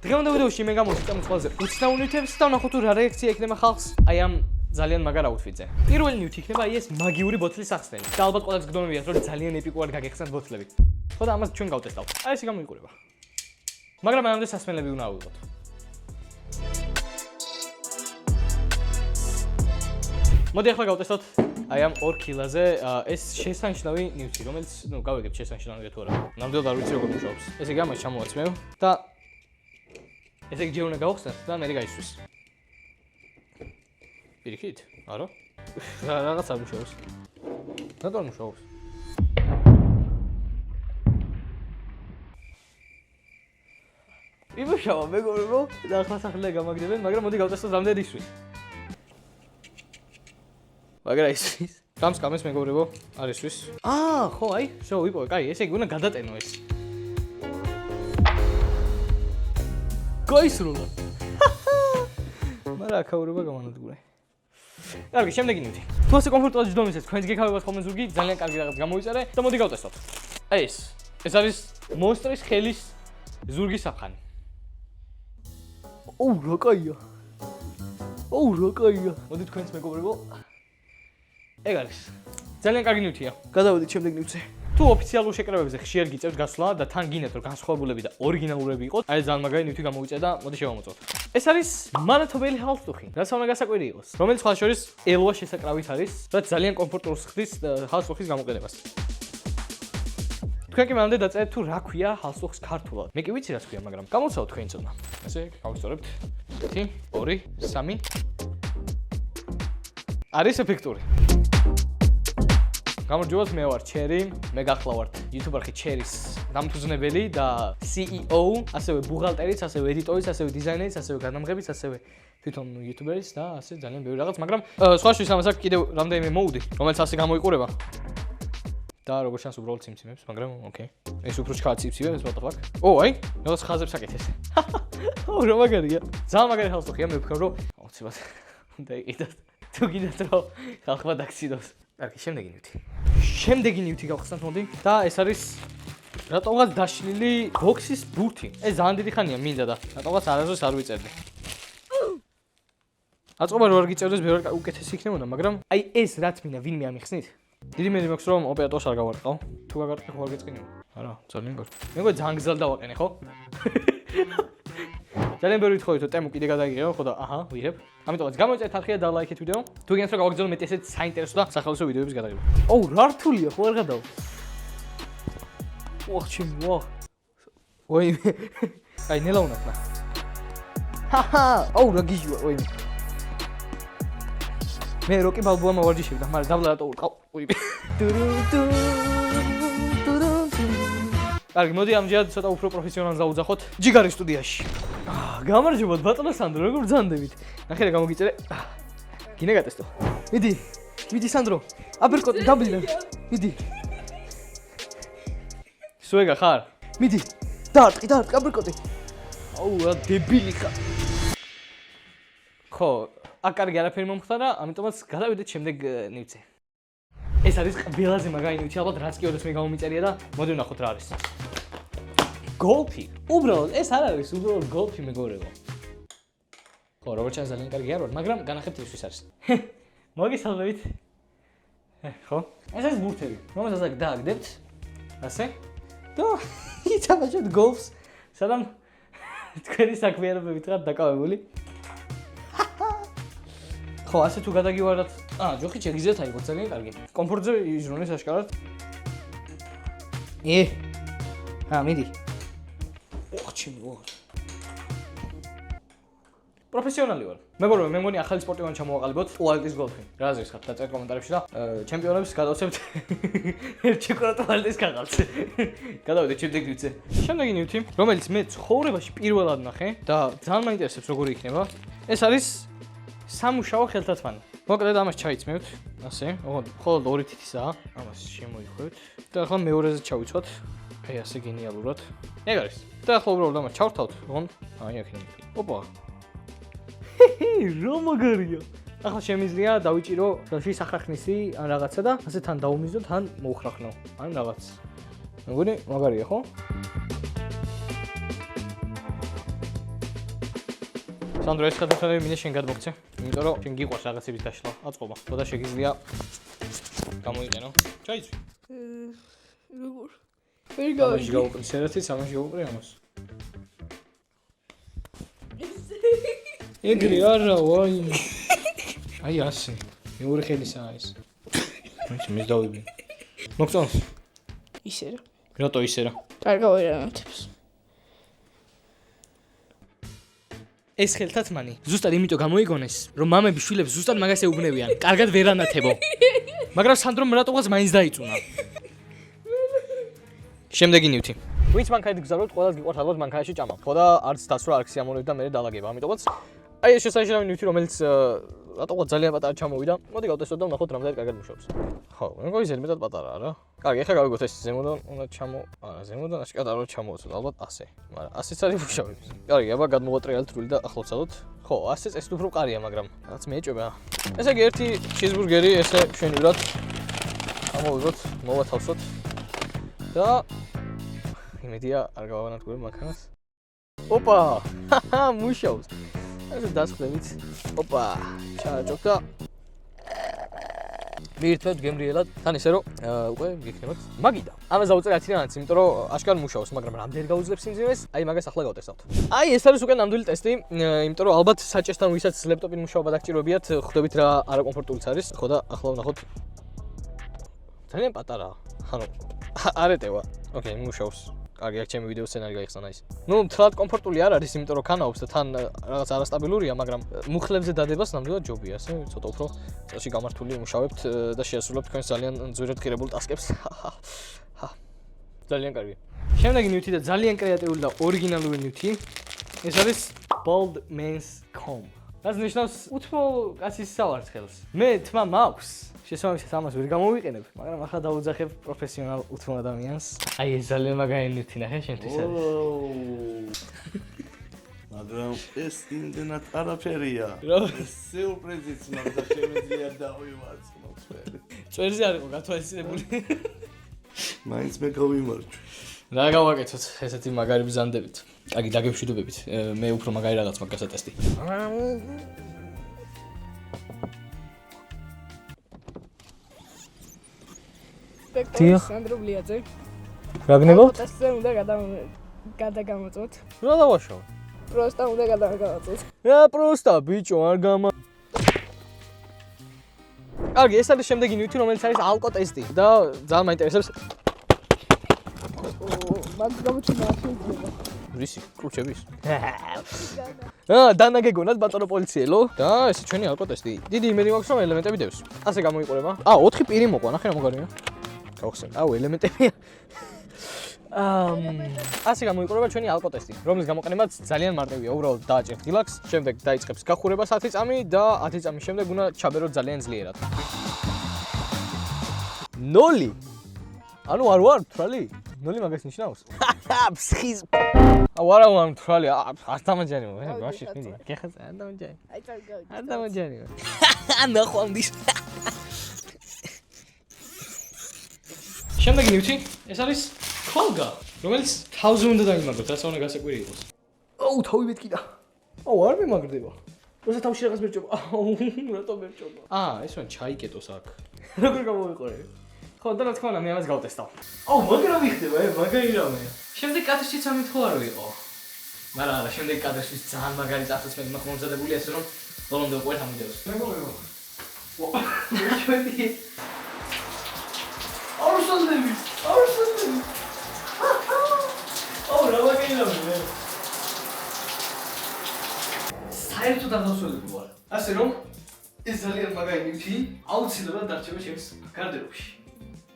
დღევანდელ ვიდეოში მე გამოვიწევ ყველაზე უცნაურ ნივთებს და ვნახოთ თუ რა რეაქცია იქნება ხალხს აი ამ ძალიან მაგარ აუთფიტზე. პირველი ნივთი იქნება აი ეს მაგიური ბოთლის სახსნელი. და ალბათ ყველას გგონებიათ რომ ძალიან ეპიკურად გაგეხსნათ ბოთლები. ხო და ამას ჩვენ გავტესტავთ. აი ესე გამოიყურება. მაგრამ ამამდე სასმელები უნდა ავიღოთ. მოდი ახლა გავტესტავთ აი ამ 2 კილოზე ეს შესანიშნავი ნივთი, რომელიც გავიგებ შესანიშნავია თუ არა. ნამდვილად არ ვიცი როგორ მუშაობს. ესე იგი ამას ჩამოვაცმევ და ესე იგი ჯერ უნდა გავხსნათ და მე გაისვრის. პირიქით? არა? რაღაც არ მუშაობს. რატო არ მუშაობს? იმუშავა მეგობრებო და ახლა სახლიდან გამაგდებენ, მაგრამ მოდი გავტესტოთ რამდენი ისვრის. მაგრამ ისვრის. გამს მეგობრებო, არ ისვრის. ხო, აი, ვიპოვე, კაი, ესე იგი უნდა გადატენო ეს. გაისრულა. მაგრამ აქაურება გამანადგურე. კარგი, შემდეგი ნივთი. თუ ასე კომფორტულად ჯდომისეთ, თქვენს გეკავებათ ხოლმე ზურგი, ძალიან კარგი რაღაც გამოიწერე და მოდი გავტესტოთ. აი ეს არის მონსტრის ხელის ზურგის საფხანი. რა კაია. რა კაია. მოდი თქვენს მეგობრებო. ეგ არის. ძალიან კარგი ნივთია. გადავედით შემდეგ ნივთზე. თუ ოფიციალურ შეკრებებზე ხშირად გიწევთ გასვლა და თან გინდათ რომ განსხვავებულები და ორიგინალურები იყოთ, აი ძალიან მაგარი ნივთი გამოიწე და მოდი შევამოწმოთ. ეს არის მანათობელი ჰალსტუხი, რაც უნდა გასაკვირი იყოს, რომელიც ხალხ შორის ელვა შესაკრავით არის, რაც ძალიან კომფორტურს ხდის ჰალსტუხის გამოყენებას. თქვენ კი მანამდე დაწერეთ თუ რა ქვია ჰალსტუხს ქართულად. მე კი ვიცი რა ქვია, მაგრამ გამოცავთ თქვენი ცოდნა. ასე გავისწორებთ. 1 2 3 არის ეფექტური. გამარჯობათ, მე ვარ ჩერი, მე გახლავართ YouTuber-ხი ჩერის დამფუძნებელი და CEO, ასევე ბუღალტერიც, ასევე ედიტორიც, ასევე დიზაინერიც, ასევე განამღებიც, ასევე თვითონ YouTuber-ის და ასე ძალიან ბევრი რაღაც, მაგრამ სხვა შორის ამას აქვს კიდევ რამდენიმე მოუდი, რომელიც ასე გამოიყურება. და როგორ ჩანს უბრალოდ ციმციმებს, მაგრამ ოკეი. ეს უფრო ჩქარა ციმციმებს, what the fuck? აი, რაღაც ხაზებს აკეთეს. რა მაგარია. ძალიან მაგარი ჰალსტუხია, მე ვფიქრობ, რომ აუცილებლად უნდა იყიდოთ. თუ გინდათ რომ ხალხმა დაგცინოს. კარგი, შემდეგი ნივთი გავხსნათ მოდი და ეს არის რატომღაც დაშლილი ბოქსის ბურთი. ეს ძალიან დიდი ხანია მინდა და რატომღაც არასდროს არ ვიწერდი. აწყობა რო არ გიწერდეს ბევრი უკეთესი იქნებოდა, მაგრამ აი ეს რაც მინდა ვინმე ამიხსნით. დიდი მერი მაქვს რომ ოპერატორს არ გავარყავ. თუ გაგარყე ხო არ გეწყინო. არა, ძალიან კარგი. მეგონა ძალიან გზალ დავაყენე ხო? ძალიან ბევრი ვთხოვით რომ ტემო კიდე გადაიღებო, ხო და ვიღებ. ამიტომაც გამოიწერეთ არხი და ლაიქეთ ვიდეო. თუ გინდათ რომ გავაგრძელო მეტი ესეთ საინტერესო და სახალხო ვიდეოების გადაღება. რა რთულია, ხო არ გადავა. ჩემი. აი ნელა უნათნა. რა გიჟვა, მე როკი ბალბოა მოვარჯიშებდა, მაგრამ დაბლა რატო ურყავ. კარგი, მოდი ამჯერად ცოტა უფრო პროფესიონალს დავუძახოთ ჯიგარის სტუდიაში. გამარჯობათ ბატონო სანდრო, როგორ ბრძანდებით? ნახე რა გამოგიწერე. გინდა გატესტო. მიდი სანდრო. აპერკოტი დაბლინა. მიდი. სუეგა ხარ? მიდი. დაარტყი აპერკოტი. რა დებილი ხარ. ხო, კარგი არაფერი მომხდარა, ამიტომაც გადავიდეთ შემდეგ ნივთზე. ეს არის ყველაზე მაგარი ნივთი, ალბათ რაც კი ოდესმე გამომიწერია და მოდი ვნახოთ რა არის. გოლფი. უბრალოდ ეს არ არის, უბრალოდ გოლფი მეგობრებო. ხო, როგორც ჩანს ძალიან კარგი არ ვარ, მაგრამ განახებთ ისთვის არის. მოგესალმებით. ხო? ეს არის ბურთები, რომელსაც აქ დააგდებთ. ასე? და იცავთ გოლფს, სანამ თქვენი საქმიანობებით ხართ დაკავებული. ხო, ასე თუ გადაგივარდათ, ჯოხი შეგიძლიათ აიღოთ ძალიან კარგი. კომფორტზე იჟრონეს აშკარად. მიდი. პროფესიონალი ვარ. მეგობრებო, მე მგონი ახალი სპორტივანი ჩამოვაყალიბოთ, ტუალეტის გოლფი. რა აზრის ხართ? დაწერთ კომენტარებში და ჩემპიონებს გადავცემთ ერთ შეკრა ტუალეტის კაღალდს. გადავიდეთ შემდეგ ნივთზე. შემდეგი ნივთი, რომელიც მე ცხოვრებაში პირველად ნახე და ძალიან მაინტერესებს როგორი იქნება, ეს არის სამუშაო ხელთათმანი. მოკლედ ამას ჩაიცმევთ, ასე, მხოლოდ 2 თითისაა, ამას შემოიხვევთ და ახლა მეორეზე ჩავიცვათ. აი ასე გენიალურად. ეგ არის. და ახლა უბრალოდ ამას ჩავრთავთ, ოღონდ აი აქ იმი. რა მაგარია. ახლა შემიძლია დავიჭირო შუაში სახრახნისი ან რაღაცა და ასე თან დავუმიზდო, თან მოვხრახნო. ან რაღაც. მეგონი მაგარია, ხო? სანდრო ეს ხათათარი მინდა შენ გადმოგცე. იმიტომ რომ შენ გიყვარს რაღაცების დაშლა. აწყობა. ხოდა შეგიძლია გამოიყენო. ჩაიცვი. როგორ? ვერ გავიგე. ამაში გავუყრი სერათიც, ამაში გავუყრი ამას. ეგრე არა, ვაი. აი ასე. მეორე ხელისაა ეს. მე დავიბი. მოგწონს? ისე რა. რატო ისე რა? კარგავ ერანათებს. ეს ხელთათმანი ზუსტად იმიტომ გამოიგონეს, რომ მამები შვილებს ზუსტად მაგას ეუბნებიან. კარგად ვერ ანათებო. მაგრამ სანდრომ რატოღაც მაინც დაიწუნა. შემდეგი ნივთი. ვინც მანქანით გზავნოთ, ყველას გიყვართ ალბათ მანქანაში ჭამა. ხო და არც დასვლა, არც სიამოვნებით და მე დალაგება. ამიტომაც აი ეს შესანიშნავი ნივთი, რომელიც რატოღაც ძალიან პატარა ჩამოვიდა. მოდი გავტესტოთ და ვნახოთ რამდენად კარგად მუშაობს. ხო, მეგონი ზედმეტად პატარაა რა. კარგი, ახლა გავიგოთ ეს ზემოდან უნდა არა, ზემოდან აშკარად არ უნდა ჩამოვაცოთ, ალბათ ასე. მაგრამ ასეც არის მუშაობს. კარგი, აბა გადმოვატრიალეთ რული და ახლა ვცადოთ. ხო, ასე წესით უფრო მყარია, მაგრამ რაღაც მეეჭვება. ესე იგი ერთი ჩიზბურგერი ესე მშვენივრად ამოვიღოთ, მოვათავსოთ და იმედია არ გავანადგურებ მანქანას. ოპა! მუშაობს. ასე დასხდებით. ოპა! ჩააჭოთ და მიირთმევთ გემრიელად, თან ისე რომ უკვე გიქნებათ მაგიდა. ამას დავუწერ 10-დანაც, იმიტომ რომ აშკარად მუშაობს, მაგრამ რამდენი გაუძლებს სიმძიმეს? აი მაგას ახლა გავტესტავთ. აი ეს არის უკვე ნამდვილი ტესტი, იმიტომ რომ ალბათ საჭესთან ვისაც ლეპტოპით მუშაობა დაგჭირვებიათ, ხვდებით რა არაკომფორტულიც არის. ხო და ახლა ვნახოთ. ძალიან პატარაა. ანუ არ ეტევა. ოკეი, მუშაობს. კარგი, აქ ჩემი ვიდეო სცენარი გაიხსნა ის. ნუ თლად კომფორტული არ არის, იმიტომ რომ ქანაობს და თან რაღაც არასტაბილურია, მაგრამ მუხლებზე დადებას ნამდვილად ჯობია, ასე ცოტა უფრო წელში გამართული მუშაობთ და შეასრულებთ თქვენს ძალიან ძვირად ღირებულ ტასკებს. ძალიან კარგი. შემდეგი ნივთი და ძალიან კრეატიული და ორიგინალური ნივთი. ეს არის Bald Man's Comb. რაც ნიშნავს უთმო კაცის სავარცხელს. მე თმა მაქვს. შესაბამისად ამას ვერ გამოვიყენებ, მაგრამ ახლა დავუძახებ პროფესიონალ უთმო ადამიანს. აი ეს ძალიან მაგარი ნივთი ნახე შენთვის არის. მაგრამ ეს იმდენად არაფერია. რა? სიურპრიზიც მაგდა შემიძლია დავივარცხნო წვერი. წვერზე არ იყო გათვალისწინებული. მაინც მე გავიმარჯვე. რა გავაკეთოთ ესეთი მაგარი ბზანდებით. კარგი, დაგემშვიდობებით. მე უფრო მაგარი რაღაც მაქვს გასატესტი. დიახ. სანდრო ბლიაძე. რა გნებავთ? ტესტზე უნდა გადაგამოწოთ. რა დავაშავ? პროსტა უნდა გადაგამოწოთ. რა პროსტა ბიჭო, არ გამა. კარგი, ეს არის შემდეგი ნივთი, რომელიც არის ალკოტესტი და ძალიან მაინტერესებს. მაგ გამოჩვენა არ შეიძლება. რისი კრუჩების? დანაგეგონათ ბატონო პოლიციელო და ესე ჩვენი ალკოტესტი. დიდი იმედი მაქვს რომ ელემენტები დევს. ასე გამოიყურება. 4 პირი მოყვა, ნახე რა მოგარია. გავხსენ. ელემენტები. ასე გამოიყურება ჩვენი ალკოტესტი, რომლის გამოყენებაც ძალიან მარტივია. უბრალოდ დააჭერთ ღილაკს, შემდეგ დაიწყებს გახურებას 10 წამი და 10 წამის შემდეგ უნდა ჩაბეროთ ძალიან ძლიერად. 0. ანუ არ ვარ მთრალი? 0 მაგას ნიშნავს? ფსხის. არა ვარ მთრალი, არ დამაჯანიო, ბავშვი მიდი. გეხაც არ დამაჯანი. აი წავიდე. არ დამაჯანიო. ნახვამდის. შემდეგი ნივთი, ეს არის ქოლგა, რომელიც თავზე უნდა დაიმაგროთ, რასაც უნდა გასაკვირი იყოს. თავი მეთკიდა. არ მიმაგრდება. როცა თავში რაღაც მერჭობა. რატო მერჭობა? ეს რა ჩაიკეტოს აქ. როგორ გამოვიყურე? ხო, და რა თქმა უნდა, მე ამას გავტესტავ. მაგრა მიხდება, მაგარი რამეა. შემდეგ კადრშიც ამით ხო არ ვიყო. მაგრამ არა, შემდეგ კადრშიც ძალიან მაგარი წახვის მე მომზადებული ასე რომ ბოლომდე უკვე ამიდევს. მეგობრებო. ჩვენი აურსანდები. რა მაგარი რამეა. საერთოდ არ დავსვენები ვარ. ასე რომ ეს ძალიან მაგარი ნივთი აუცილებლად დარჩება ჩემს გარდერობაში.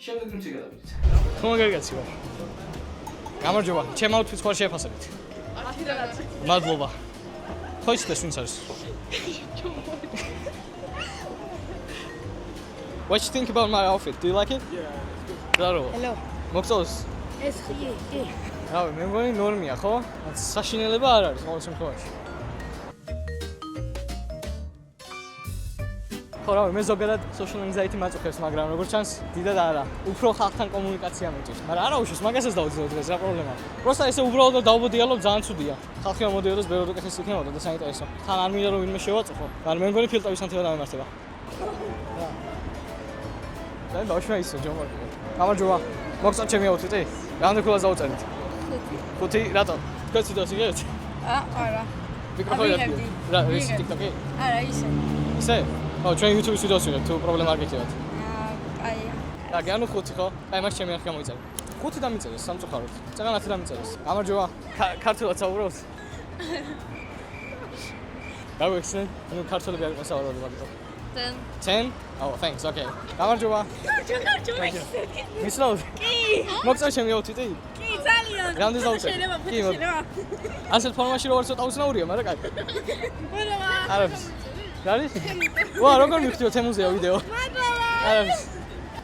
შემდეგ ნივთი გადავიდეთ. თუ მაგარი კაცი ვარ. გამარჯობა, ჩემ აუთფიტს ხარ შეფასებით. 10-დანაც. მადლობა. ხო იცით ვინც არის? What you think about my outfit? Do you like it? Yeah, it's good. Hello. მოგწონს? ეს ხი. რავი, მე მგონი ნორმია, ხო? საშინელება არ არის ყოველ შემთხვევაში. ხო რავი, მე ზოგადად social anxiety მაწუხებს, მაგრამ როგორც ჩანს, დიდად არა. უფრო ხალხთან კომუნიკაცია მეჭირს. მაგრამ არა უშავს, მაგასაც დავუძინო დღეს, რა პრობლემაა. პროსტა ესე უბრალოდ დავბოდიალობ, ძალიან ცუდია. ხალხი მომდიოდეს, ბევრად უკეთესი იქნებოდა და საინტერესო. თან არ მინდა რომ ვინმე შევაწუხო, მაგრამ მე მგონი ფილტვების ანთება დამემართება. და ბავშვი ისო ჯომარკი. გამარჯობა. მოგწონთ ჩემი აუთფიტი? რამდენი ქულას დავუწერეთ? 5. 5 რატო? თქვენ ვიდეოს იგებთ? არა. მიკროფონი რა ის TikTok-ი? არა, ისე. ისე? ო, ჩვენ YouTube-ის ვიდეოს ვიღებთ, თუ პრობლემა არ გექნებათ. აი. რა, ანუ 5 ხო? აი მას ჩემი არხი გამოიწერე. 5 დამიწერეს სამწუხაროდ. წეგან 10 დამიწერეს. გამარჯობა. ქართულად საუბრობთ? გაგვეხსენ? ანუ ქართულები არ ყოსავარობდი მაგითო. 10. 10? Oh, thanks. Okay. გამარჯობა. გამარჯობა. მისლავთ? კი. მოგწონთ ჩემი აუთფიტი? კი, ძალიან. რამდენი დავუწერე? კი, ასეთ ფორმაში რო არ ცოტა უცნაურია, მაგრამ კაი. მადლობა. არაფერს. რა არის? ვა, როგორ მივხვდიო თემუზეა ვიდეო? მადლობა. არაფერს.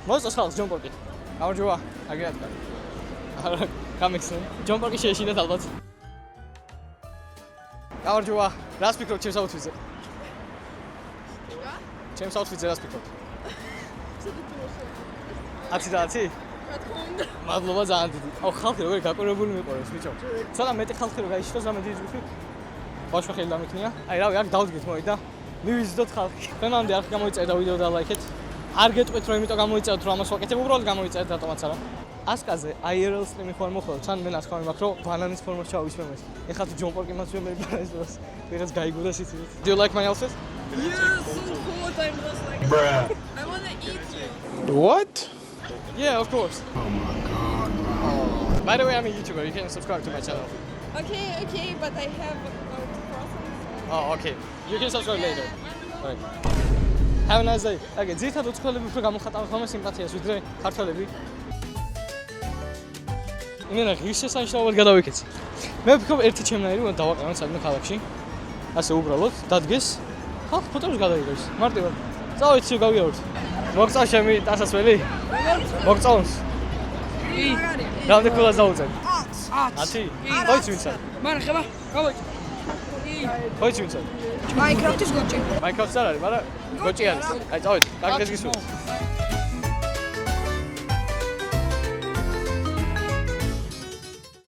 მოსწონს ხალხს ჯონპორკი. გამარჯობა. აგერად კაი. არა, გამიხსენ. ჯონპორკი შეეშინათ ალბათ. გამარჯობა. რას ფიქრობთ ჩემს აუთფიტზე? ჩემს აუთფიტზე რას ფიქრობთ? 10 და 10? მადლობა ძალიან დიდი. აუ ხალხი როგორი გაკვირვებული მიყურებს ბიჭო. ცოტა მეტი ხალხი რო გაიშიტოს რამე დიდი ჯგუფი. ბავშვი ხელი დამიქნია. აი რავი, აქ დავდგეთ მოი და მივიზიდოთ ხალხი. თქვენამდე არხი გამოიწერეთ და ვიდეო დალაიქეთ. არ გეტყვით რომ იმიტომ გამოიწერეთ რომ ამას ვაკეთებ, უბრალოდ გამოიწერეთ რატომაც არა. ასკაზე IRL სტრიმი ხوار მოხდა, თან მე ნახავი მაქვს რომ ბანანის ფორმაში ჩავისვემეს. ეხლა თუ ჯონპორკი მასვემე ბანანის ვიღაც გაიგუდა სიცივით. Do you like my outfit? Yes, so cool. I'm just like, bruh. I want to eat you. What? Yeah, of course. Oh my god. By the way, I'm a YouTuber. You can subscribe to my channel. Okay, but I have croissants. Oh, okay. You can subscribe later. Right. Have a nice day. Okay, ძირითადად უცხოელები უფრო გამოხატავენ ხოლმე სიმპათიას ვიდრე ქართველები. იმენა ღირს შესანიშნავად გადავიქეცი. მე ვფიქრობ ერთი ჩემნაირი უნდა დავაყენო სადმე ქალაქში. ასე უბრალოდ დადგეს. ხალხი ფოტოებს გადაიღებს. მარტივად. წავით სულ გავიაროთ. მოგწონს ჩემი ტანსაცმელი? მოგწონს? კი. რამდენი ქულას დავუწერე? 10. 10? ხოიც ვიცი. მან ხება? გავაჭი. კი. ხოიც ვიცი. Minecraft-ის გოჭი. Minecraft-ს არ არის, მაგრამ გოჭი არის. აი წავით. კარგი დღეს გისურვებთ.